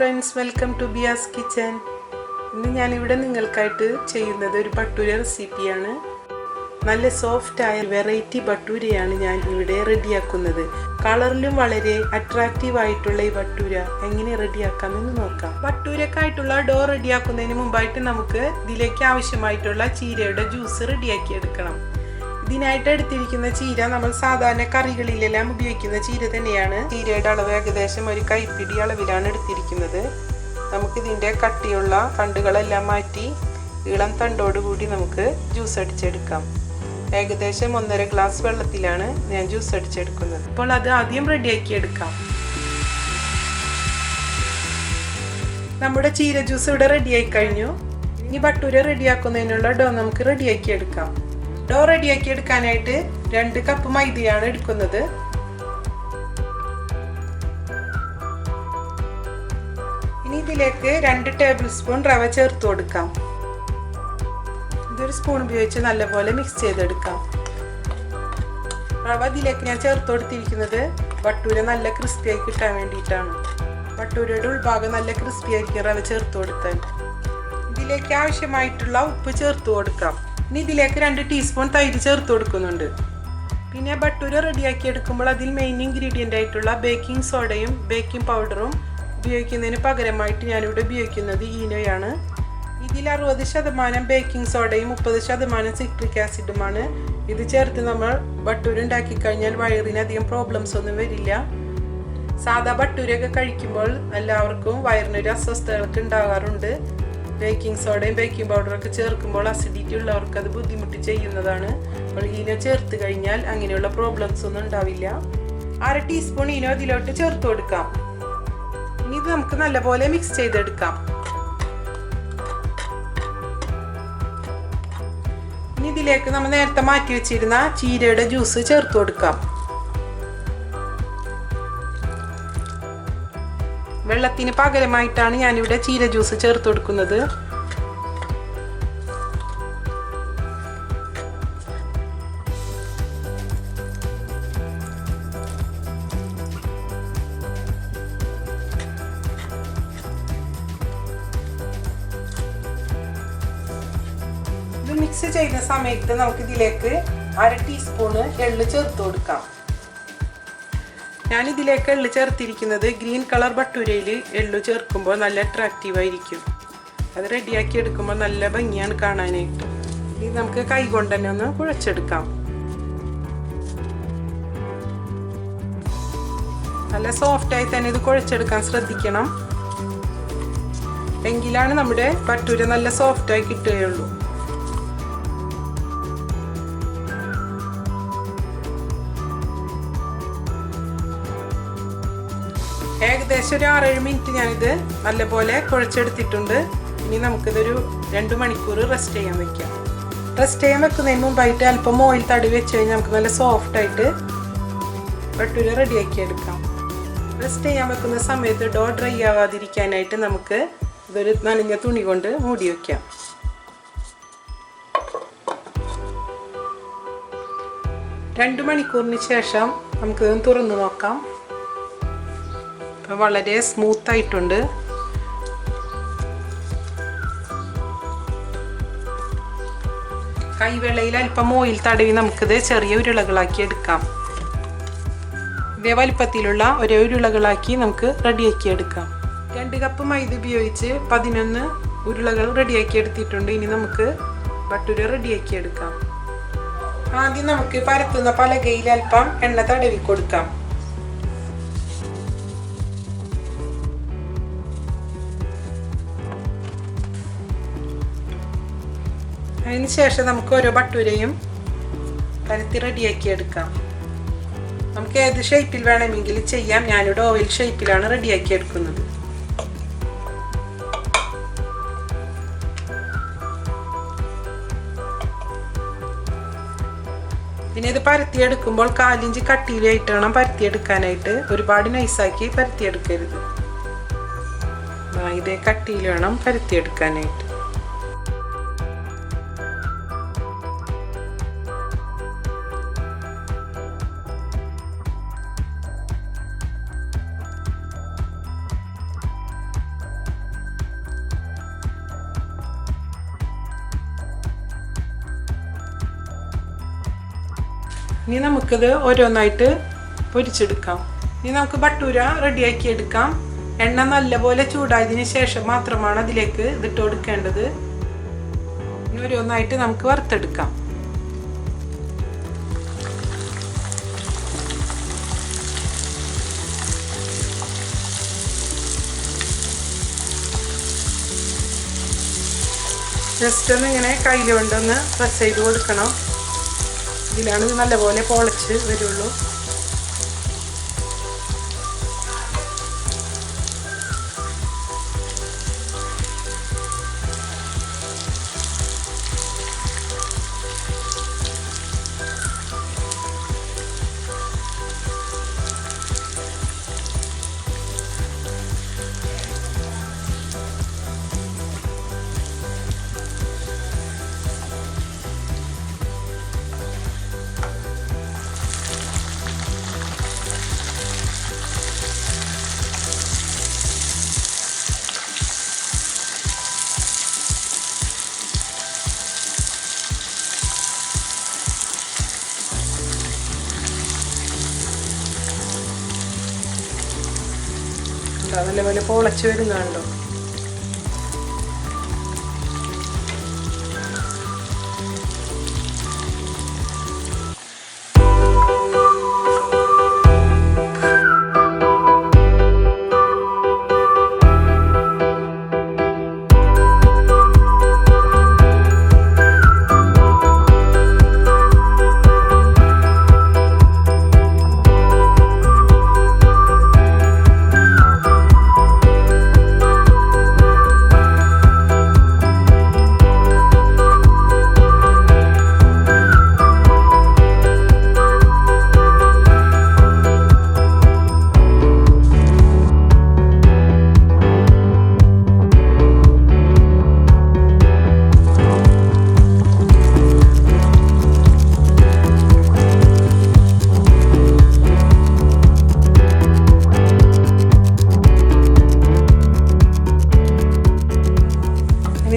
friends, welcome to Biyas kitchen. ഇന്ന് ഞാൻ ഇവിടെ നിങ്ങൾക്കായിട്ട് ചെയ്യുന്നത് ഒരു ഭട്ടൂര റെസിപ്പിയാണ്. നല്ല സോഫ്റ്റ് ആയ വെറൈറ്റി ഭട്ടൂരയാണ് ഞാൻ ഇവിടെ റെഡിയാക്കുന്നത്. കളറിലും വളരെ അട്രാക്റ്റീവ് ആയിട്ടുള്ള ഈ ഭട്ടൂര എങ്ങനെ റെഡിയാക്കാമെന്ന് നോക്കാം. ഭട്ടൂരക്കായിട്ടുള്ള ഡോ റെഡിയാക്കുന്നതിന് മുമ്പായിട്ട് നമുക്ക് ഇതിലേക്ക് ആവശ്യമായിട്ടുള്ള ചീരയുടെ ജ്യൂസ് റെഡിയാക്കി എടുക്കണം. ഇതിനായിട്ട് എടുത്തിരിക്കുന്ന ചീര നമ്മൾ സാധാരണ കറികളിലെല്ലാം ഉപയോഗിക്കുന്ന ചീര തന്നെയാണ്. ചീരയുടെ അളവ് ഏകദേശം ഒരു കൈപ്പിടി അളവിലാണ് എടുത്തിരിക്കുന്നത്. നമുക്കിതിൻ്റെ കട്ടിയുള്ള തണ്ടുകളെല്ലാം മാറ്റി ഇളം തണ്ടോടുകൂടി നമുക്ക് ജ്യൂസ് അടിച്ചെടുക്കാം. ഏകദേശം 1.5 ഗ്ലാസ് വെള്ളത്തിലാണ് ഞാൻ ജ്യൂസ് അടിച്ചെടുക്കുന്നത്. അപ്പോൾ അത് ആദ്യം റെഡിയാക്കി എടുക്കാം. നമ്മുടെ ചീര ജ്യൂസ് ഇവിടെ റെഡിയായി കഴിഞ്ഞു. ഇനി ഭട്ടൂര റെഡിയാക്കുന്നതിനുള്ള ഡോ നമുക്ക് റെഡിയാക്കി എടുക്കാം. ഡോ റെഡിയാക്കി എടുക്കാനായിട്ട് 2 കപ്പ് മൈദയാണ് എടുക്കുന്നത്. ഇനി ഇതിലേക്ക് 2 ടേബിൾ സ്പൂൺ റവ ചേർത്ത് കൊടുക്കാം. ഇതൊരു സ്പൂൺ ഉപയോഗിച്ച് നല്ലപോലെ മിക്സ് ചെയ്തെടുക്കാം. റവ ഇതിലേക്ക് ഞാൻ ചേർത്ത് കൊടുത്തിരിക്കുന്നത് ഭട്ടൂര നല്ല ക്രിസ്പിയായി കിട്ടാൻ വേണ്ടിയിട്ടാണ്. ഭട്ടൂരയുടെ ഉൾഭാഗം നല്ല ക്രിസ്പി ആയിരിക്കും റവ ചേർത്ത് കൊടുത്താൽ. ഇതിലേക്ക് ആവശ്യമായിട്ടുള്ള ഉപ്പ് ചേർത്ത് കൊടുക്കാം. ഇനി ഇതിലേക്ക് 2 ടീസ്പൂൺ തൈര് ചേർത്ത് കൊടുക്കുന്നുണ്ട്. പിന്നെ ഭട്ടൂര റെഡിയാക്കി എടുക്കുമ്പോൾ അതിൽ മെയിൻ ഇൻഗ്രീഡിയൻ്റ് ആയിട്ടുള്ള ബേക്കിംഗ് സോഡയും ബേക്കിംഗ് പൗഡറും ഉപയോഗിക്കുന്നതിന് പകരമായിട്ട് ഞാനിവിടെ ഉപയോഗിക്കുന്നത് ഈനോയാണ്. ഇതിൽ 60% ബേക്കിംഗ് സോഡയും 30% സിട്രിക് ആസിഡുമാണ്. ഇത് ചേർത്ത് നമ്മൾ ഭട്ടൂര ഉണ്ടാക്കി കഴിഞ്ഞാൽ വയറിന് അധികം പ്രോബ്ലംസ് ഒന്നും വരില്ല. സാധാ ഭട്ടൂരയൊക്കെ കഴിക്കുമ്പോൾ എല്ലാവർക്കും വയറിനൊരു അസ്വസ്ഥതകളൊക്കെ ഉണ്ടാകാറുണ്ട്. ബേക്കിംഗ് സോഡയും ബേക്കിംഗ് പൗഡറൊക്കെ ചേർക്കുമ്പോൾ അസിഡിറ്റി ഉള്ളവർക്ക് അത് ബുദ്ധിമുട്ട് ചെയ്യുന്നതാണ്. അപ്പോൾ ഈനോ ചേർത്ത് കഴിഞ്ഞാൽ അങ്ങനെയുള്ള പ്രോബ്ലംസ് ഒന്നും ഉണ്ടാവില്ല. 1/2 ടീസ്പൂൺ ഈനോ ഇതിലോട്ട് ചേർത്ത് കൊടുക്കാം. ഇനി ഇത് നമുക്ക് നല്ലപോലെ മിക്സ് ചെയ്തെടുക്കാം. ഇനി ഇതിലേക്ക് നമ്മൾ നേരത്തെ മാറ്റി വെച്ചിരുന്ന ചീരയുടെ ജ്യൂസ് ചേർത്ത് കൊടുക്കാം. വെള്ളത്തിന് പകരമായിട്ടാണ് ഞാനിവിടെ ചീര ജ്യൂസ് ചേർത്ത് കൊടുക്കുന്നത്. ഇത് മിക്സ് ചെയ്യുന്ന സമയത്ത് നമുക്ക് ഇതിലേക്ക് 1/2 ടീസ്പൂണ് എള്ള് ചേർത്ത് കൊടുക്കാം. ഞാനിതിലേക്ക് എള്ള് ചേർത്തിരിക്കുന്നത് ഗ്രീൻ കളർ ഭട്ടൂരയിൽ എള്ളു ചേർക്കുമ്പോൾ നല്ല അട്രാക്റ്റീവ് ആയിരിക്കും. അത് റെഡിയാക്കി എടുക്കുമ്പോൾ നല്ല ഭംഗിയാണ് കാണാനായിട്ട്. ഇനി നമുക്ക് കൈ കൊണ്ട് തന്നെ ഒന്ന് കുഴച്ചെടുക്കാം. നല്ല സോഫ്റ്റായി തന്നെ ഇത് കുഴച്ചെടുക്കാൻ ശ്രദ്ധിക്കണം. എങ്കിലാണ് നമ്മുടെ ഭട്ടൂര നല്ല സോഫ്റ്റായി കിട്ടുകയുള്ളൂ. ഏകദേശം ഒരു 6-7 മിനിറ്റ് ഞാനിത് നല്ലപോലെ കുഴച്ചെടുത്തിട്ടുണ്ട്. ഇനി നമുക്കിതൊരു 2 മണിക്കൂർ റെസ്റ്റ് ചെയ്യാൻ വെക്കാം. റെസ്റ്റ് ചെയ്യാൻ വെക്കുന്നതിന് മുമ്പായിട്ട് അല്പം ഓയിൽ തടവി വെച്ച് കഴിഞ്ഞാൽ നമുക്ക് നല്ല സോഫ്റ്റായിട്ട് ഭട്ടൂര റെഡിയാക്കി എടുക്കാം. റെസ്റ്റ് ചെയ്യാൻ വെക്കുന്ന സമയത്ത് ഡോ ഡ്രൈ ആവാതിരിക്കാനായിട്ട് നമുക്ക് ഇതൊരു നനഞ്ഞ തുണി കൊണ്ട് മൂടി വയ്ക്കാം. രണ്ട് മണിക്കൂറിന് ശേഷം നമുക്കിതൊന്ന് തുറന്ന് നോക്കാം. വളരെ സ്മൂത്ത് ആയിട്ടുണ്ട്. കൈവെള്ളയിൽ അല്പം ഓയിൽ തടവി നമുക്കിത് ചെറിയ ഉരുളകളാക്കി എടുക്കാം. ഇതേ വലിപ്പത്തിലുള്ള ഒരേ ഉരുളകളാക്കി നമുക്ക് റെഡിയാക്കി എടുക്കാം. 2 കപ്പ് മൈദ ഉപയോഗിച്ച് 11 ഉരുളകൾ റെഡിയാക്കി എടുത്തിട്ടുണ്ട്. ഇനി നമുക്ക് ഭട്ടൂര റെഡിയാക്കി എടുക്കാം. ആദ്യം നമുക്ക് പരത്തുന്ന പലകയിൽ അല്പം എണ്ണ തടവി കൊടുക്കാം. അതിനുശേഷം നമുക്ക് ഓരോ ഭട്ടൂരയും പരത്തി റെഡിയാക്കി എടുക്കാം. നമുക്ക് ഏത് ഷേപ്പിൽ വേണമെങ്കിൽ ചെയ്യാം. ഞാനിവിടെ ഓവൽ ഷേപ്പിലാണ് റെഡിയാക്കി എടുക്കുന്നത്. പിന്നെ ഇത് പരത്തിയെടുക്കുമ്പോൾ 1/4 ഇഞ്ച് കട്ടിയിലായിട്ട് വേണം പരത്തിയെടുക്കാനായിട്ട്. ഒരുപാട് നൈസാക്കി പരത്തിയെടുക്കരുത്. ഇതേ കട്ടിയിൽ വേണം പരത്തിയെടുക്കാനായിട്ട്. ഇനി നമുക്കിത് ഓരോന്നായിട്ട് പൊരിച്ചെടുക്കാം. ഇനി നമുക്ക് ഭട്ടൂര റെഡിയാക്കി എടുക്കാം. എണ്ണ നല്ലപോലെ ചൂടായതിന് ശേഷം മാത്രമാണ് അതിലേക്ക് ഇതിട്ട് കൊടുക്കേണ്ടത്. ഇനി ഓരോന്നായിട്ട് നമുക്ക് വറുത്തെടുക്കാം. ജസ്റ്റ് ഒന്ന് ഇങ്ങനെ കയ്യിൽ കൊണ്ടൊന്ന് പ്രസ് ചെയ്ത് കൊടുക്കണം. ഇതിലാണ് ഇത് നല്ലപോലെ പൊളച്ച് വരുള്ളൂ. നല്ലപോലെ പൊളച്ച് വരുന്നുണ്ടോ?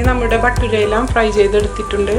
നമ്മുടെ ഭട്ടുരയെല്ലാം ഫ്രൈ ചെയ്തെടുത്തിട്ടുണ്ട്.